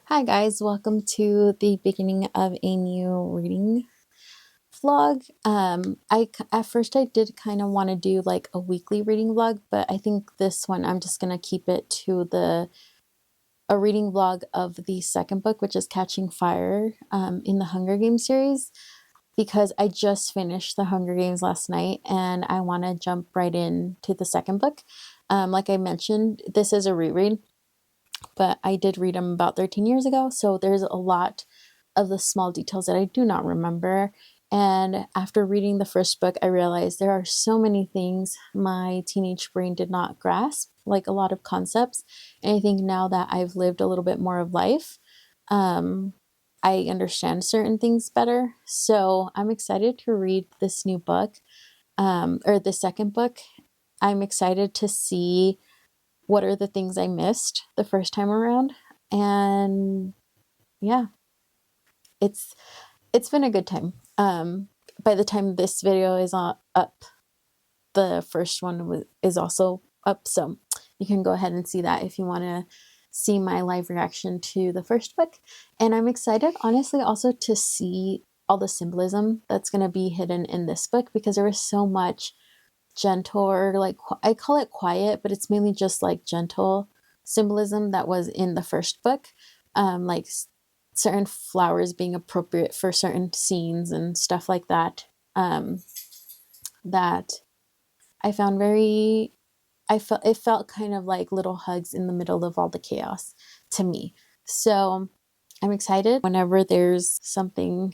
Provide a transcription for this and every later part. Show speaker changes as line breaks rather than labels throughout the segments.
Hi guys, welcome to the beginning of a new reading vlog. At first I did kind of want to do like a weekly reading vlog, but I think this one I'm just gonna keep it to a reading vlog of the second book, which is Catching Fire, in the Hunger Games series, because I just finished the Hunger Games last night and I want to jump right into the second book. Like I mentioned, this is a reread, but I did read them about 13 years ago, so there's a lot of the small details that I do not remember. And after reading the first book, I realized there are so many things my teenage brain did not grasp, like a lot of concepts. And I think now that I've lived a little bit more of life, I understand certain things better. So I'm excited to read this new book, or the second book. I'm excited to see what are the things I missed the first time around. And yeah, it's it's been a good time. By the time this video is up, the first one is also up, so you can go ahead and see that if you want to see my live reaction to the first book. And I'm excited, honestly, also to see all the symbolism that's going to be hidden in this book, because there was so much gentle, or like I call it quiet, but it's mainly just like gentle symbolism that was in the first book, like certain flowers being appropriate for certain scenes and stuff like that, that I found very, it felt kind of like little hugs in the middle of all the chaos to me. So I'm excited. Whenever there's something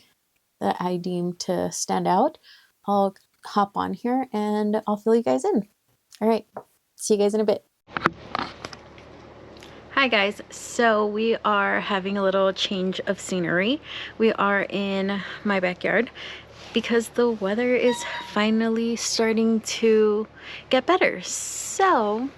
that I deem to stand out, I'll hop on here and I'll fill you guys in. All right, see you guys in a bit. Hi guys, so we are having a little change of scenery. We are in my backyard because the weather is finally starting to get better. So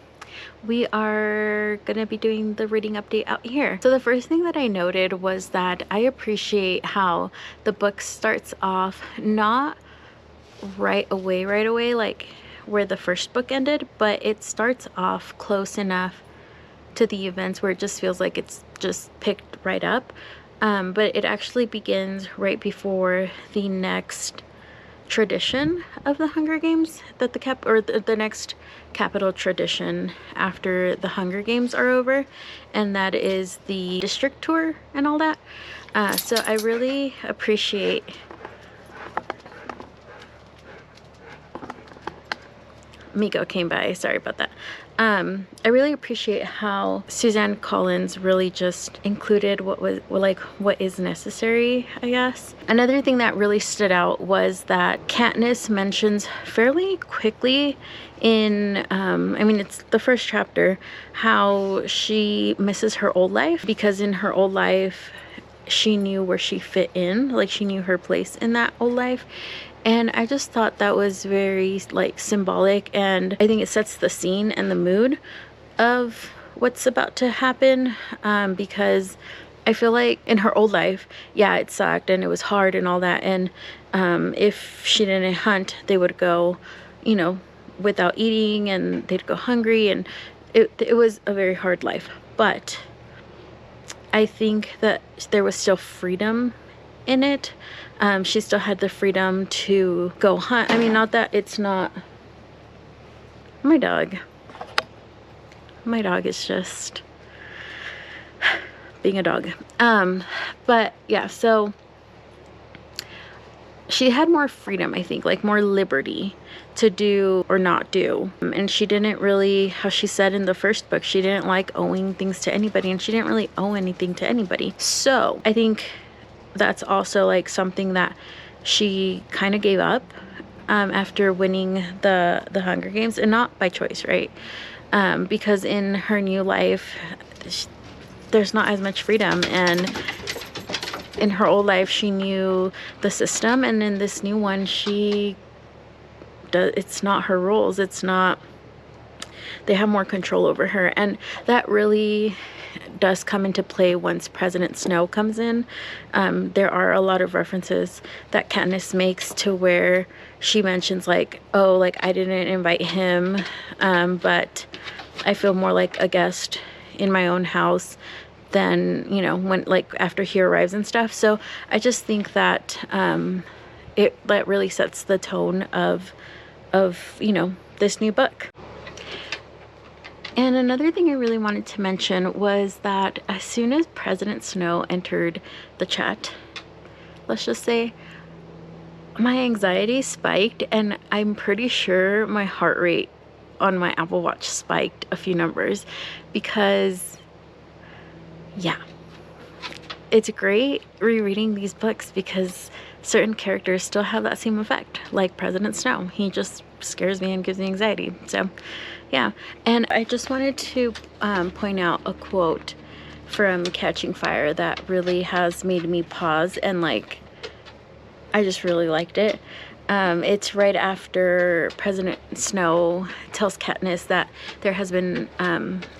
we are gonna be doing the reading update out here. So the first thing that I noted was that I appreciate how the book starts off not right away like where the first book ended, but it starts off close enough to the events where it just feels like it's just picked right up, but it actually begins right before the next tradition of the Hunger Games, that the next capital tradition after the Hunger Games are over, and that is the district tour and all that. So I really appreciate Miko came by, sorry about that. I really appreciate how Suzanne Collins really just included what is necessary, I guess. Another thing that really stood out was that Katniss mentions fairly quickly in, I mean, it's the first chapter, how she misses her old life, because in her old life, she knew where she fit in, like she knew her place in that old life. And I just thought that was very like symbolic, and I think it sets the scene and the mood of what's about to happen, because I feel like in her old life, yeah, it sucked and it was hard and all that, and if she didn't hunt, they would go, you know, without eating, and they'd go hungry, and it was a very hard life. But I think that there was still freedom in it. She still had the freedom to go hunt. I mean, not that it's not my dog is just being a dog. But yeah, so she had more freedom, I think, like more liberty to do or not do. And she didn't really, how she said in the first book, she didn't like owing things to anybody, and she didn't really owe anything to anybody. So I think that's also like something that she kind of gave up after winning the Hunger Games, and not by choice, right? Because in her new life, there's not as much freedom, and in her old life she knew the system, and in this new one it's not her rules, it's not, they have more control over her. And that really does come into play once President Snow comes in. There are a lot of references that Katniss makes to where she mentions like, oh, like I didn't invite him, but I feel more like a guest in my own house than, you know, when, like, after he arrives and stuff. So I just think that that really sets the tone of you know, this new book. And another thing I really wanted to mention was that as soon as President Snow entered the chat, let's just say, my anxiety spiked, and I'm pretty sure my heart rate on my Apple Watch spiked a few numbers, because yeah, it's great rereading these books because certain characters still have that same effect, like President Snow. He just scares me and gives me anxiety. So yeah, and I just wanted to point out a quote from Catching Fire that really has made me pause, and like, I just really liked it. It's right after President Snow tells Katniss that there has been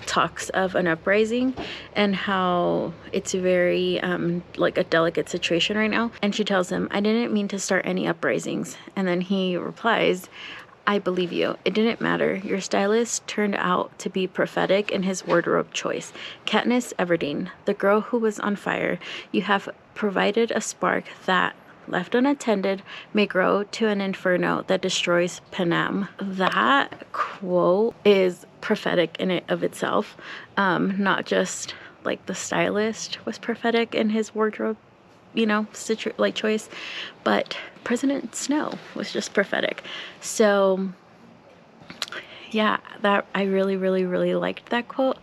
talks of an uprising, and how it's very like a delicate situation right now. And she tells him, "I didn't mean to start any uprisings." And then he replies, "I believe you. It didn't matter. Your stylist turned out to be prophetic in his wardrobe choice. Katniss Everdeen, the girl who was on fire, you have provided a spark that, left unattended, may grow to an inferno that destroys Panem." That quote is prophetic in it of itself. Not just like the stylist was prophetic in his wardrobe, you know, choice, but President Snow was just prophetic. So yeah, that I really, really, really liked that quote.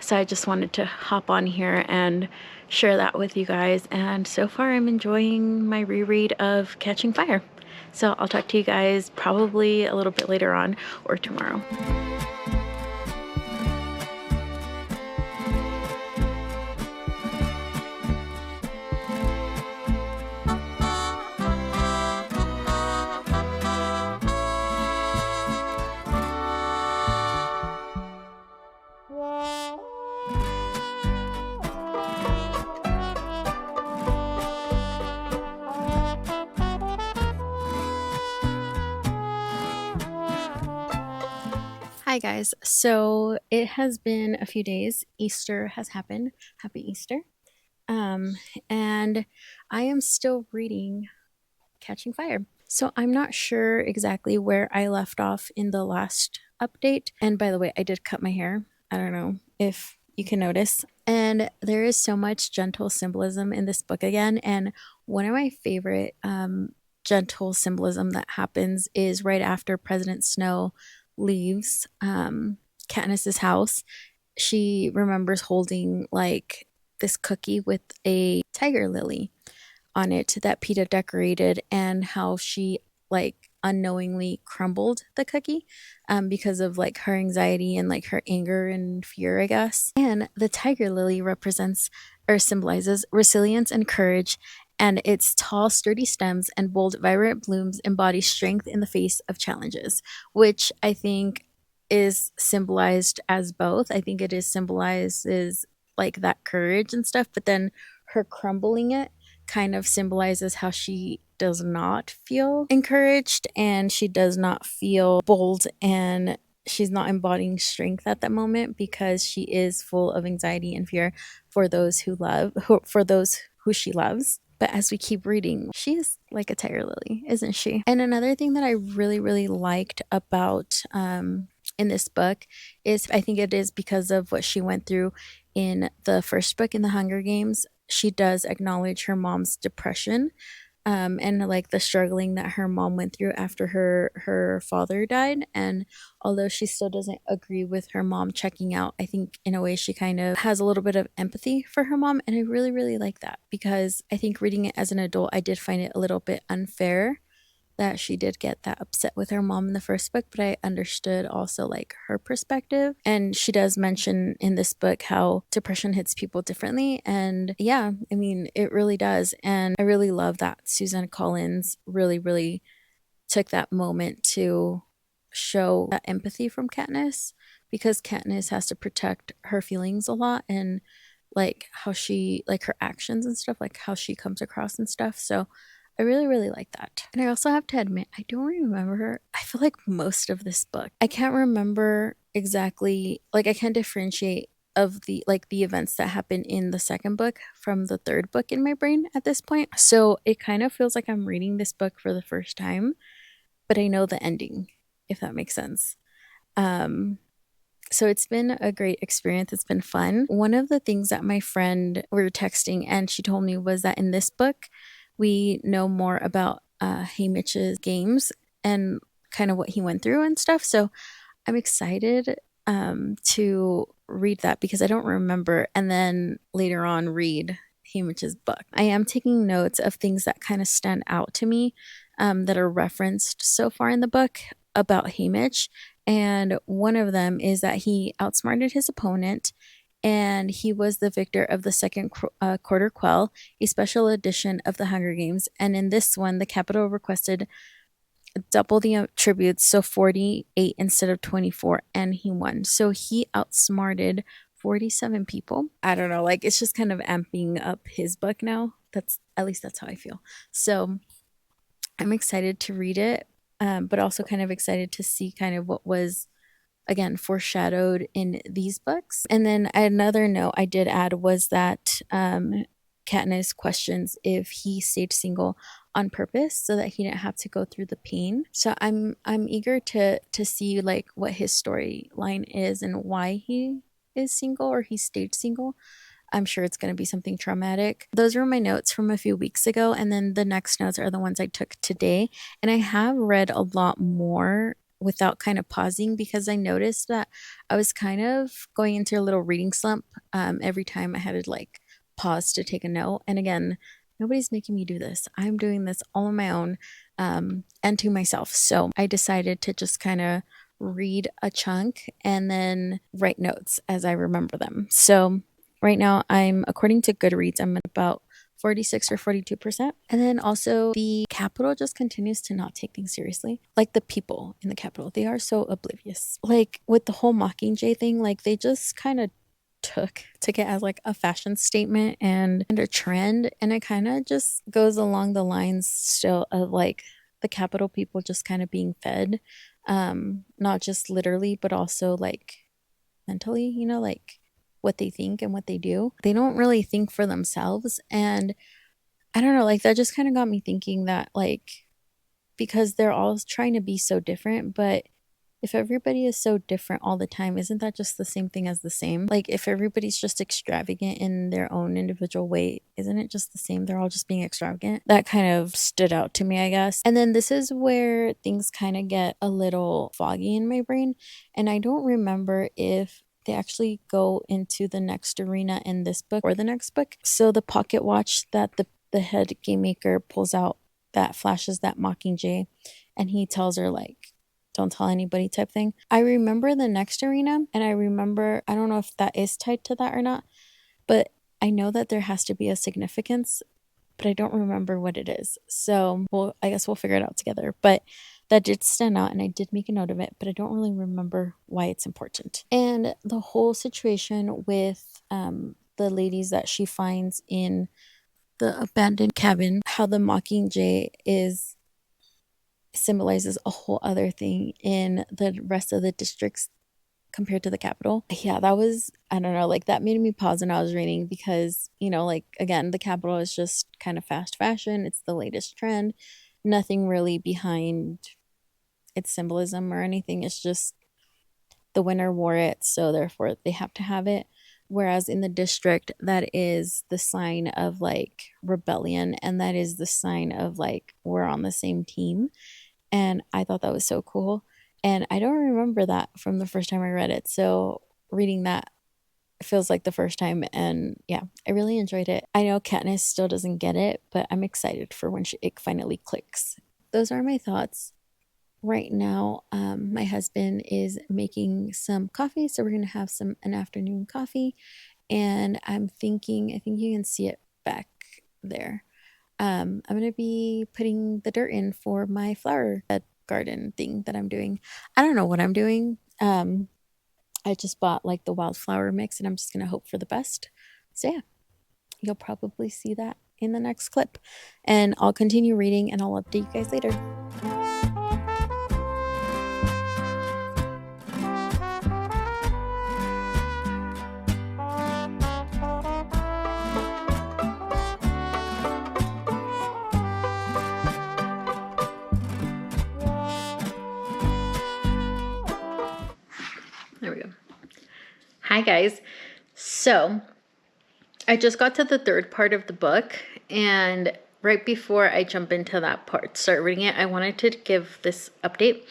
So I just wanted to hop on here and share that with you guys. And so far I'm enjoying my reread of Catching Fire. So I'll talk to you guys probably a little bit later on, or tomorrow. Hi guys, so it has been a few days. Easter has happened. Happy Easter. And I am still reading Catching Fire. So I'm not sure exactly where I left off in the last update. And by the way, I did cut my hair. I don't know if you can notice. And there is so much gentle symbolism in this book again. And one of my favorite gentle symbolism that happens is right after President Snow leaves Katniss's house. She remembers holding like this cookie with a tiger lily on it that Peeta decorated, and how she like unknowingly crumbled the cookie because of like her anxiety and like her anger and fear, I guess. And the tiger lily represents or symbolizes resilience and courage, and its tall, sturdy stems and bold, vibrant blooms embody strength in the face of challenges, which I think is symbolized as both. I think it is symbolized as like that courage and stuff, but then her crumbling it kind of symbolizes how she does not feel encouraged, and she does not feel bold, and she's not embodying strength at that moment because she is full of anxiety and fear for those for those who she loves. But as we keep reading, she is like a tiger lily, isn't she? And another thing that I really, really liked about in this book is, I think it is because of what she went through in the first book, in the Hunger Games. She does acknowledge her mom's depression and like the struggling that her mom went through after her father died. And although she still doesn't agree with her mom checking out, I think in a way she kind of has a little bit of empathy for her mom. And I really, really like that, because I think reading it as an adult, I did find it a little bit unfair that she did get that upset with her mom in the first book, but I understood also like her perspective. And she does mention in this book how depression hits people differently. And yeah, I mean, it really does. And I really love that Suzanne Collins really, really took that moment to show that empathy from Katniss, because Katniss has to protect her feelings a lot, and like how she, like her actions and stuff, like how she comes across and stuff. So I really, really like that. And I also have to admit, I don't remember, I feel like most of this book, I can't remember exactly, like I can't differentiate of the events that happen in the second book from the third book in my brain at this point. So it kind of feels like I'm reading this book for the first time, but I know the ending, if that makes sense. Um, so it's been a great experience. It's been fun. One of the things that my friend, we were texting and she told me, was that in this book, we know more about Haymitch's games and kind of what he went through and stuff. So I'm excited to read that because I don't remember, and then later on read Haymitch's book. I am taking notes of things that kind of stand out to me that are referenced so far in the book about Haymitch. And one of them is that he outsmarted his opponent and he was the victor of the second quarter quell, a special edition of the Hunger Games. And in this one, the Capitol requested double the tributes, so 48 instead of 24, and he won. So he outsmarted 47 people. I don't know, like it's just kind of amping up his book now. At least that's how I feel. So I'm excited to read it, but also kind of excited to see kind of what was, again, foreshadowed in these books. And then another note I did add was that Katniss questions if he stayed single on purpose so that he didn't have to go through the pain. So I'm eager to see like what his storyline is and why he is single or he stayed single. I'm sure it's going to be something traumatic. Those were my notes from a few weeks ago. And then the next notes are the ones I took today. And I have read a lot more without kind of pausing because I noticed that I was kind of going into a little reading slump every time I had to like pause to take a note. And again, nobody's making me do this. I'm doing this all on my own and to myself. So I decided to just kind of read a chunk and then write notes as I remember them. So right now, according to Goodreads, I'm at about 46 or 42%. And then also the Capitol just continues to not take things seriously. Like the people in the Capitol, they are so oblivious. Like with the whole Mockingjay thing, like they just kind of took it as like a fashion statement and a trend. And it kind of just goes along the lines still of like the Capitol people just kind of being fed, not just literally, but also like mentally, you know, like what they think and what they do. They don't really think for themselves. And I don't know, like that just kind of got me thinking that like, because they're all trying to be so different, but if everybody is so different all the time, isn't that just the same thing as the same? Like if everybody's just extravagant in their own individual way, isn't it just the same? They're all just being extravagant. That kind of stood out to me, I guess. And then this is where things kind of get a little foggy in my brain. And I don't remember if they actually go into the next arena in this book or the next book. So the pocket watch that the head game maker pulls out that flashes that Mockingjay and he tells her like, don't tell anybody type thing. I remember the next arena and I remember, I don't know if that is tied to that or not, but I know that there has to be a significance, but I don't remember what it is. So I guess we'll figure it out together. But that did stand out and I did make a note of it, but I don't really remember why it's important. And the whole situation with the ladies that she finds in the abandoned cabin, how the Mockingjay symbolizes a whole other thing in the rest of the districts compared to the Capitol. Yeah, that was, I don't know, like that made me pause when I was reading because, you know, like again, the Capitol is just kind of fast fashion. It's the latest trend. Nothing really behind its symbolism or anything. It's just the winner wore it, so therefore they have to have it. Whereas in the district, that is the sign of like rebellion and that is the sign of like we're on the same team. And I thought that was so cool. And I don't remember that from the first time I read it. So reading that feels like the first time. And yeah, I really enjoyed it. I know Katniss still doesn't get it, but I'm excited for when it finally clicks. Those are my thoughts. Right now, my husband is making some coffee. So we're going to have an afternoon coffee. And I think you can see it back there. I'm going to be putting the dirt in for my flower bed garden thing that I'm doing. I don't know what I'm doing. I just bought like the wildflower mix and I'm just going to hope for the best. So yeah, you'll probably see that in the next clip. And I'll continue reading and I'll update you guys later. Hi guys. So I just got to the third part of the book, and right before I jump into that part, start reading it, I wanted to give this update.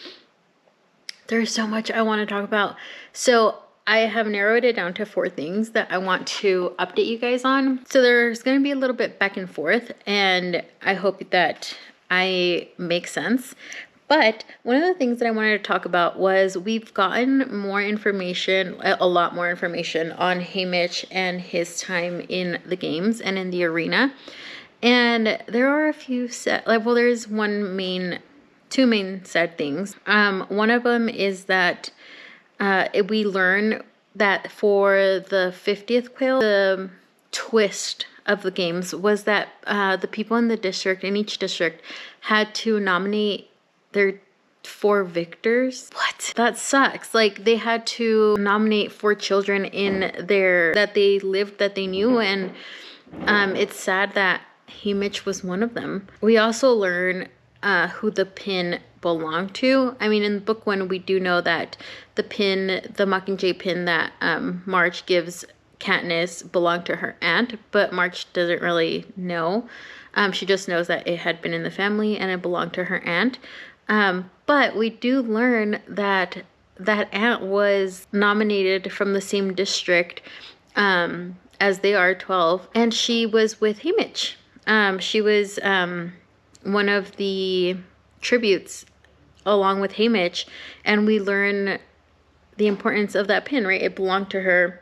There's so much I want to talk about. So I have narrowed it down to 4 things that I want to update you guys on. So there's going to be a little bit back and forth, and I hope that I make sense. But one of the things that I wanted to talk about was we've gotten more information, a lot more information on Haymitch and his time in the games and in the arena. And there are a few there's two main sad things. One of them is that we learn that for the 50th quail, the twist of the games was that the people in each district had to nominate their 4 victors. What? That sucks. Like, they had to nominate 4 children that they lived, that they knew, and it's sad that Haymitch was one of them. We also learn who the pin belonged to. I mean, in book 1, we do know that the Mockingjay pin that Marge gives Katniss belonged to her aunt, but Marge doesn't really know. She just knows that it had been in the family and it belonged to her aunt. But we do learn that that aunt was nominated from the same district as they are 12, and she was with Haymitch. She was one of the tributes along with Haymitch, and we learn the importance of that pin, right? It belonged to her.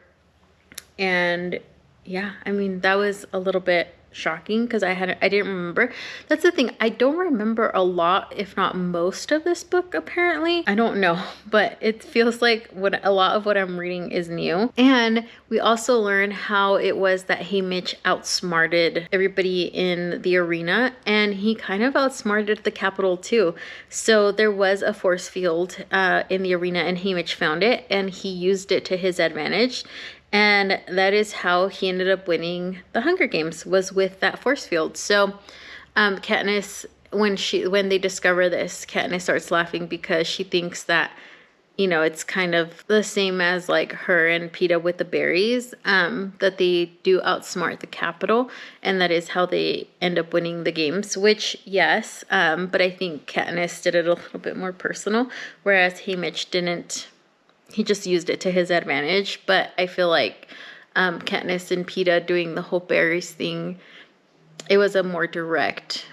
And yeah, I mean, that was a little bit shocking because I didn't remember. That's the thing, I don't remember a lot, if not most of this book, apparently. I don't know, but it feels like a lot of what I'm reading is new. And we also learn how it was that Haymitch outsmarted everybody in the arena, and he kind of outsmarted the Capitol too. So there was a force field in the arena, and Haymitch found it and he used it to his advantage. And that is how he ended up winning the Hunger Games, was with that force field. So Katniss, when they discover this, Katniss starts laughing because she thinks that, it's kind of the same as like her and Peeta with the berries, that they do outsmart the Capitol, and that is how they end up winning the games, which, yes, but I think Katniss did it a little bit more personal, whereas Haymitch didn't. He just used it to his advantage. But I feel like Katniss and Peeta doing the whole berries thing, it was a more direct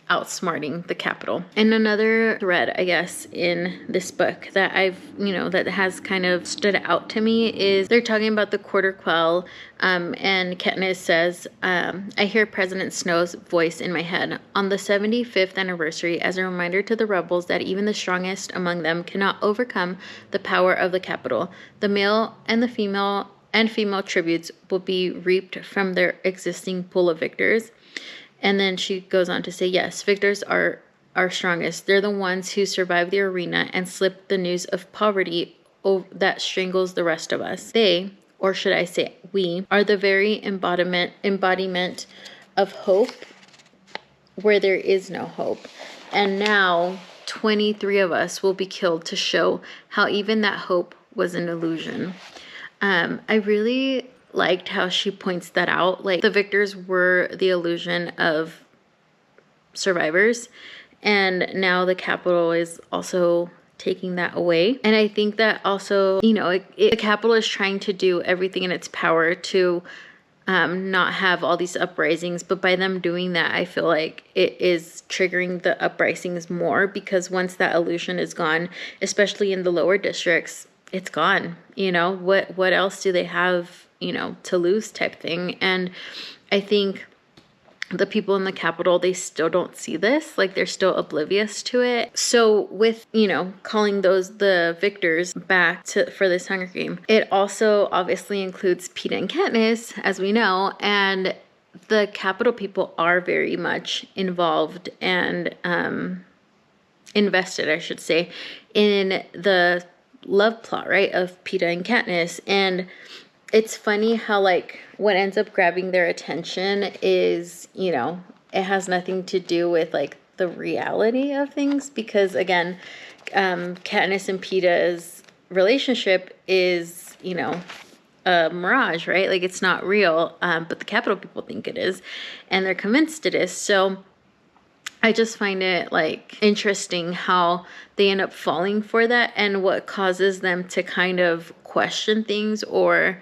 outsmarting the Capitol. And another thread, I guess, in this book that that has kind of stood out to me is they're talking about the quarter quell, and Katniss says, I hear President Snow's voice in my head. On the 75th anniversary, as a reminder to the rebels that even the strongest among them cannot overcome the power of the Capitol, the male and the female tributes will be reaped from their existing pool of victors. And then she goes on to say, yes, victors are our strongest. They're the ones who survive the arena and slip the news of poverty that strangles the rest of us. They, or should I say we, are the very embodiment of hope where there is no hope. And now 23 of us will be killed to show how even that hope was an illusion. I really liked how she points that out. Like, the victors were the illusion of survivors, and now the Capitol is also taking that away. And I think that also, the Capitol is trying to do everything in its power to not have all these uprisings, but by them doing that, I feel like it is triggering the uprisings more, because once that illusion is gone, especially in the lower districts, it's gone. What else do they have to lose, type thing. And I think the people in the Capitol, they still don't see this, like they're still oblivious to it. So with, calling the victors back for this Hunger Game, it also obviously includes Peeta and Katniss, as we know, and the Capitol people are very much involved and invested, I should say, in the love plot, right, of Peeta and Katniss. And it's funny how, like, what ends up grabbing their attention is, it has nothing to do with, like, the reality of things. Because, again, Katniss and Peeta's relationship is you know, a mirage, right? Like it's not real, but the capital people think it is, and they're convinced it is. So I just find it like interesting how they end up falling for that, and what causes them to kind of question things, or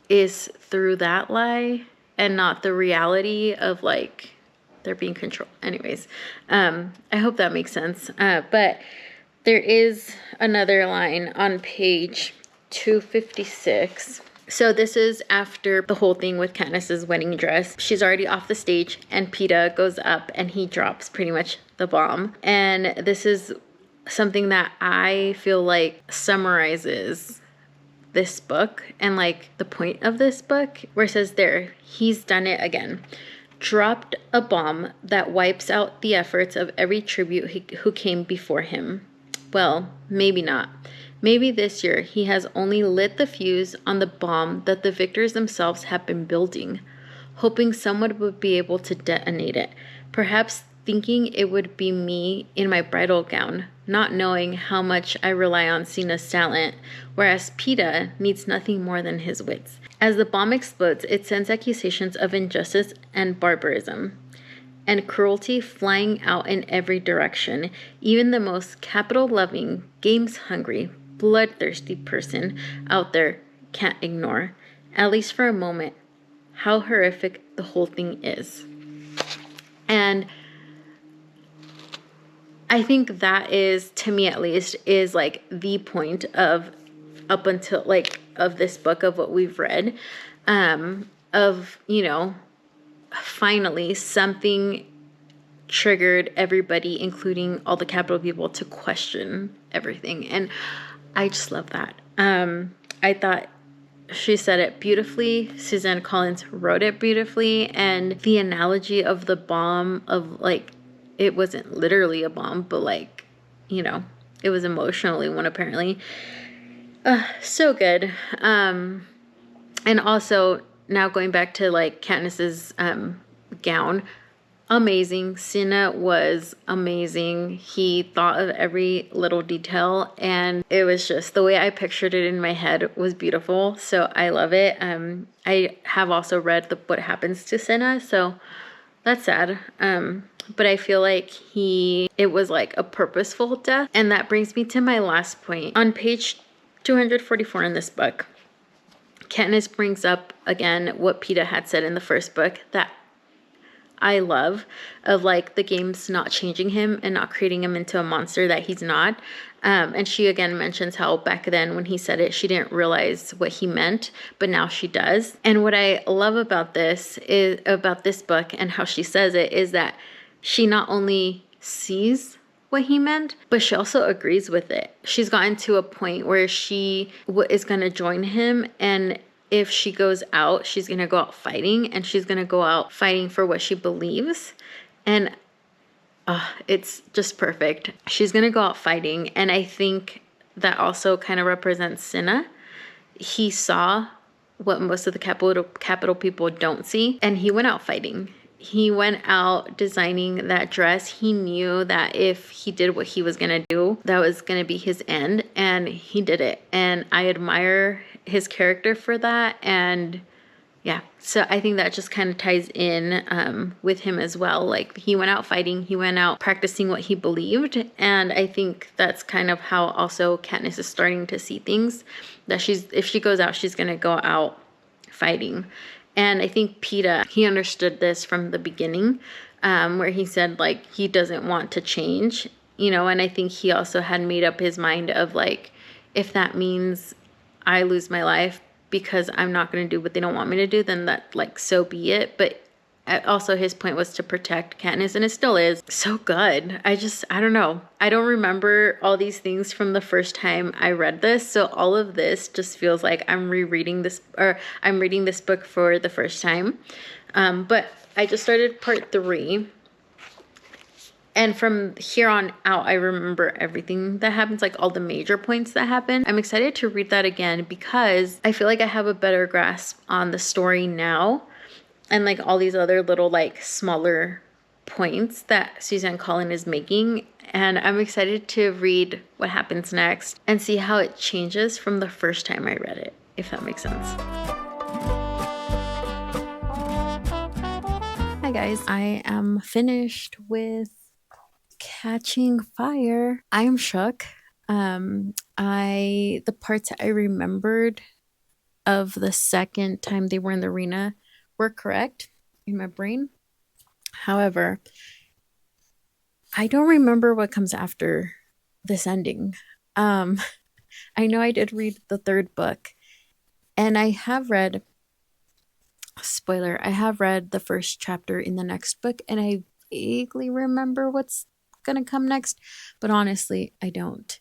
is through that lie and not the reality of like they're being controlled. Anyways, I hope that makes sense. But there is another line on page 256. So this is after the whole thing with Katniss's wedding dress. She's already off the stage, and Peeta goes up and he drops pretty much the bomb. And this is something that I feel like summarizes this book and like the point of this book, where it says there, he's done it again. Dropped a bomb that wipes out the efforts of every tribute who came before him. Well, maybe not. Maybe this year he has only lit the fuse on the bomb that the victors themselves have been building, hoping someone would be able to detonate it. Perhaps thinking it would be me in my bridal gown, not knowing how much I rely on Cinna's talent, whereas Peeta needs nothing more than his wits. As the bomb explodes, it sends accusations of injustice and barbarism, and cruelty flying out in every direction. Even the most capital-loving, games-hungry, bloodthirsty person out there can't ignore, at least for a moment, how horrific the whole thing is. And I think that is, to me at least, is like the point of up until like of this book, of what we've read, of, you know, finally something triggered everybody, including all the capital people, to question everything. And I just love that. I thought she said it beautifully. Suzanne Collins wrote it beautifully. And the analogy of the bomb, of like, it wasn't literally a bomb, but like, you know, it was emotionally one apparently. So good. And also now going back to like Katniss's gown, amazing. Cinna was amazing. He thought of every little detail, and it was just the way I pictured it in my head was beautiful. So I love it. I have also read What Happens to Cinna, so that's sad. But I feel like it was like a purposeful death. And that brings me to my last point. On page 244 in this book, Katniss brings up again what Peeta had said in the first book, that I love, of like the game's not changing him and not creating him into a monster that he's not. And she again mentions how back then when he said it, she didn't realize what he meant, but now she does. And what I love about this book and how she says it is that she not only sees what he meant, but she also agrees with it. She's gotten to a point where she is going to join him, and if she goes out, she's going to go out fighting, and she's going to go out fighting for what she believes. And it's just perfect. She's going to go out fighting, and I think that also kind of represents Cinna. He saw what most of the capital people don't see, and he went out fighting. He went out designing that dress. He knew that if he did what he was going to do, that was going to be his end, and he did it. And I admire his character for that. And yeah, so I think that just kind of ties in with him as well. Like, he went out fighting, he went out practicing what he believed. And I think that's kind of how also Katniss is starting to see things, that if she goes out, she's going to go out fighting. And I think Peeta, he understood this from the beginning, where he said, like, he doesn't want to change, you know, and I think he also had made up his mind of, like, if that means I lose my life because I'm not going to do what they don't want me to do, then that, like, so be it. But also his point was to protect Katniss, and it still is. So good. I don't know. I don't remember all these things from the first time I read this, so all of this just feels like I'm rereading this, or I'm reading this book for the first time. But I just started part 3, and from here on out, I remember everything that happens, like all the major points that happen. I'm excited to read that again because I feel like I have a better grasp on the story now. And like all these other little like smaller points that Suzanne Collins is making, and I'm excited to read what happens next and see how it changes from the first time I read it, if that makes sense. Hi guys, I am finished with Catching Fire. I am shook. The parts I remembered of the second time they were in the arena were correct in my brain. However, I don't remember what comes after this ending. I know I did read the third book, and I have read, spoiler, I have read the first chapter in the next book, and I vaguely remember what's gonna come next, but honestly, I don't.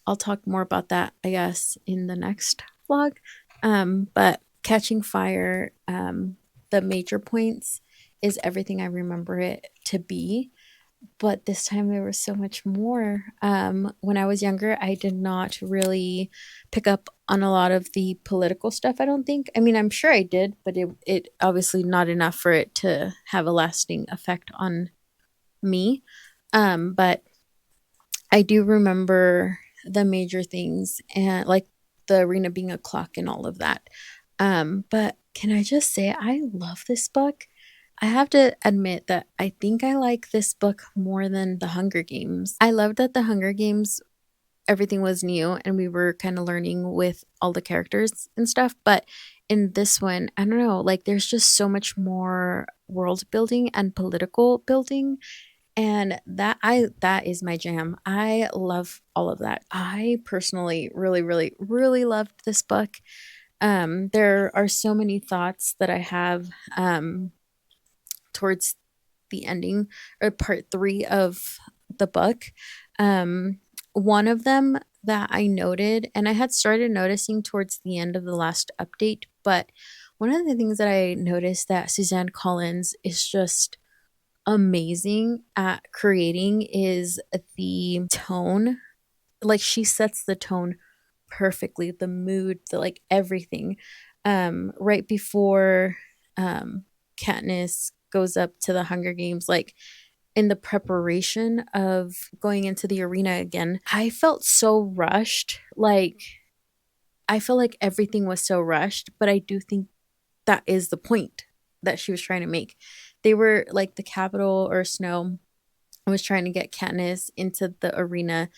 I'll talk more about that, I guess, in the next vlog. But Catching Fire, the major points is everything I remember it to be. But this time there was so much more. When I was younger, I did not really pick up on a lot of the political stuff, I don't think. I mean, I'm sure I did, but it obviously not enough for it to have a lasting effect on me. But I do remember the major things, and like the arena being a clock and all of that. But can I just say I love this book? I have to admit that I think I like this book more than The Hunger Games. I loved that The Hunger Games, everything was new and we were kind of learning with all the characters and stuff. But in this one, I don't know, like there's just so much more world building and political building. And that is my jam. I love all of that. I personally really, really, really loved this book. There are so many thoughts that I have towards the ending or part 3 of the book. One of them that I noted, and I had started noticing towards the end of the last update, but one of the things that I noticed that Suzanne Collins is just amazing at creating is the tone. Like she sets the tone perfectly, the mood, the like everything. Right before Katniss goes up to the Hunger Games, like in the preparation of going into the arena again, I felt so rushed. Like I feel like everything was so rushed, but I do think that is the point that she was trying to make. They were like the Capitol or Snow was trying to get Katniss into the arena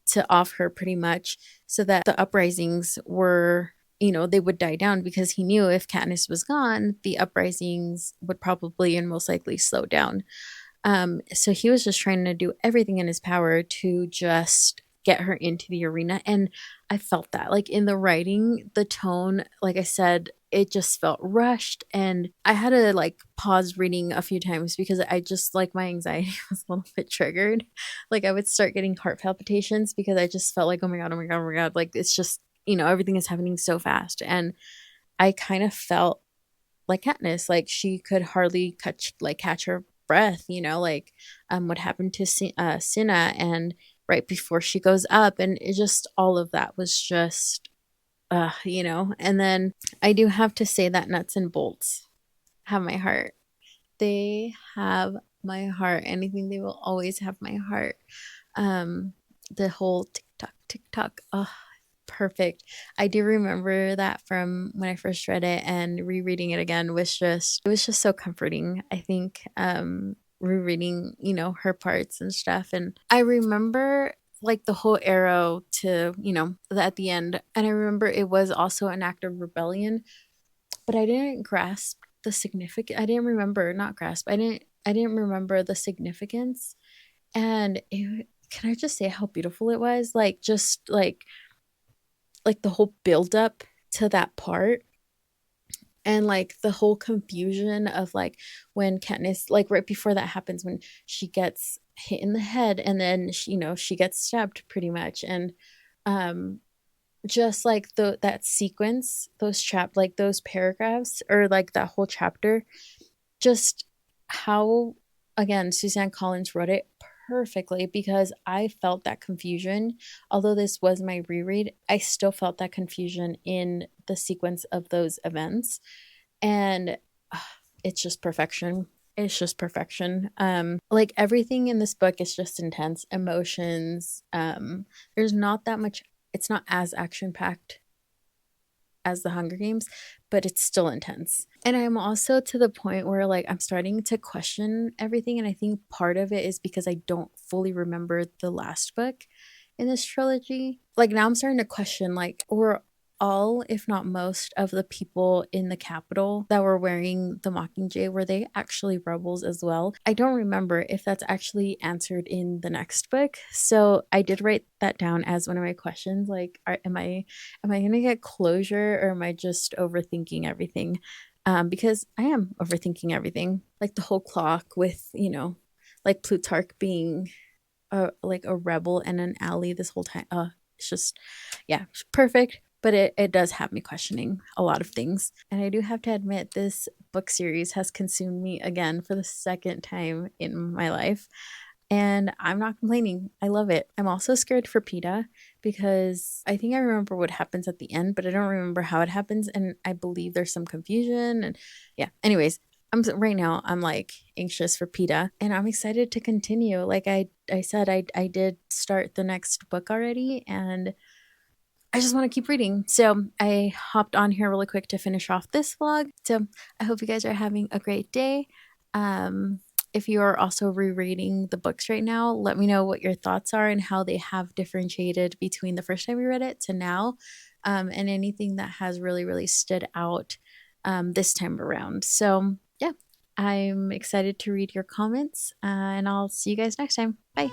to off her pretty much so that the uprisings were, you know, they would die down, because he knew if Katniss was gone, the uprisings would probably and most likely slow down. So he was just trying to do everything in his power to just get her into the arena. And I felt that, like in the writing, the tone, like I said, it just felt rushed. And I had to like pause reading a few times because I just like my anxiety was a little bit triggered. Like I would start getting heart palpitations because I just felt like, oh my God, oh my God, oh my God. Like it's just, you know, everything is happening so fast. And I kind of felt like Katniss, like she could hardly catch her breath, you know, like what happened to Cinna, and right before she goes up, and it just all of that was just you know. And then I do have to say that Nuts and Bolts have my heart. They have my heart. Anything, they will always have my heart. The whole tick tock, oh, perfect. I do remember that from when I first read it, and rereading it again was just, it was just so comforting. I think rereading, you know, her parts and stuff. And I remember like the whole arrow to, you know, at the end. And I remember it was also an act of rebellion, but I didn't grasp the significance. I didn't remember, not grasp. I didn't remember the significance. And can I just say how beautiful it was? Like just like the whole build up to that part, and like the whole confusion of like when Katniss, like right before that happens, when she gets hit in the head and then she, you know, she gets stabbed pretty much. And just like that sequence, like those paragraphs, or like that whole chapter, just how, again, Suzanne Collins wrote it perfectly, because I felt that confusion. Although this was my reread, I still felt that confusion in the sequence of those events. And it's just perfection. It's just perfection. Like everything in this book is just intense emotions. There's not that much, it's not as action packed as the Hunger Games, but it's still intense. And I'm also to the point where like I'm starting to question everything. And I think part of it is because I don't fully remember the last book in this trilogy. Like now I'm starting to question like, or all, if not most, of the people in the Capitol that were wearing the Mockingjay, were they actually rebels as well? I don't remember if that's actually answered in the next book. So I did write that down as one of my questions. Like, am I gonna get closure, or am I just overthinking everything? Because I am overthinking everything. Like the whole clock with, like Plutarch being like a rebel and an ally this whole time. It's just, yeah, it's perfect. But it does have me questioning a lot of things. And I do have to admit, this book series has consumed me again for the second time in my life. And I'm not complaining. I love it. I'm also scared for PETA because I think I remember what happens at the end, but I don't remember how it happens. And I believe there's some confusion. And yeah, anyways, right now I'm like anxious for PETA, and I'm excited to continue. Like I said, I did start the next book already, and I just want to keep reading. So I hopped on here really quick to finish off this vlog. So I hope you guys are having a great day. Um, if you are also rereading the books right now, let me know what your thoughts are and how they have differentiated between the first time you read it to now, and anything that has really, really stood out this time around. So yeah, I'm excited to read your comments, and I'll see you guys next time. Bye.